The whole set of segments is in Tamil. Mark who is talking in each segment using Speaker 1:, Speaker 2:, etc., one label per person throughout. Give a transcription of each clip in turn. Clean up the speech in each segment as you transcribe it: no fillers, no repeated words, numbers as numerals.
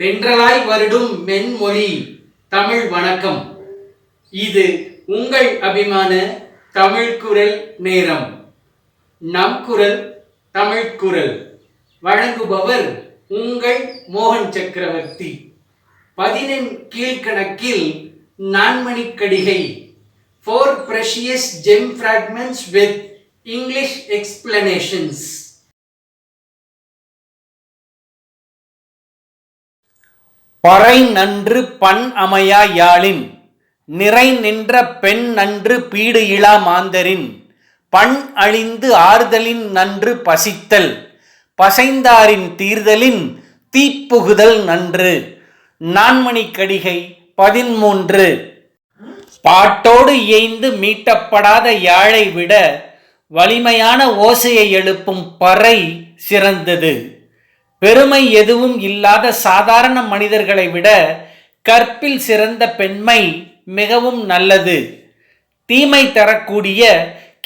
Speaker 1: தென்றலாய் வருடும் மென்மொழி தமிழ் வணக்கம். இது உங்கள் அபிமான தமிழ் குரல் நேரம். நம் குரல் தமிழ் குரல் வழங்குபவர் உங்கள் மோகன் சக்கரவர்த்தி. 10 கீழ்கணக்கில் Nanmanikkadigai 4 precious gem fragments with English explanations. பறை நன்று பண் அமையா யாழின் நிறை நின்ற பெண் நன்று பீடு இலா மாந்தரின் பண் அழிந்து ஆறுதலின் நன்று பசித்தல் பசைந்தாரின் தீர்தலின் தீப்புகுதல் நன்று. நான்மணிக்கடிகை 13. பாட்டோடு இயைந்து மீட்டப்படாத யாழை விட வலிமையான ஓசையை எழுப்பும் பறை சிறந்தது. பெருமை எதுவும் இல்லாத சாதாரண மனிதர்களை விட கற்பில் சிறந்த பெண்மை மிகவும் நல்லது. தீமை தரக்கூடிய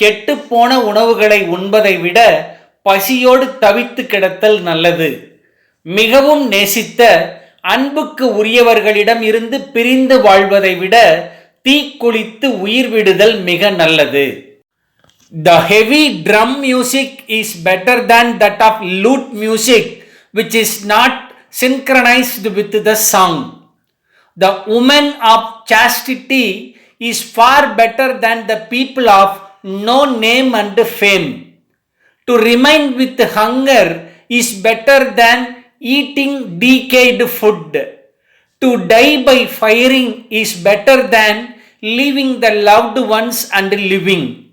Speaker 1: கெட்டுப்போன உணவுகளை உண்பதை விட பசியோடு தவித்து கிடத்தல் நல்லது. மிகவும் நேசித்த அன்புக்கு உரியவர்களிடம் இருந்து பிரிந்து வாழ்வதை விட தீக்குளித்து உயிர் விடுதல் மிக நல்லது. The heavy drum music is better than that of lute music, which is not synchronized with the song. The woman of chastity is far better than the people of no name and fame. To remain with hunger is better than eating decayed food. To die by firing is better than leaving the loved ones and living.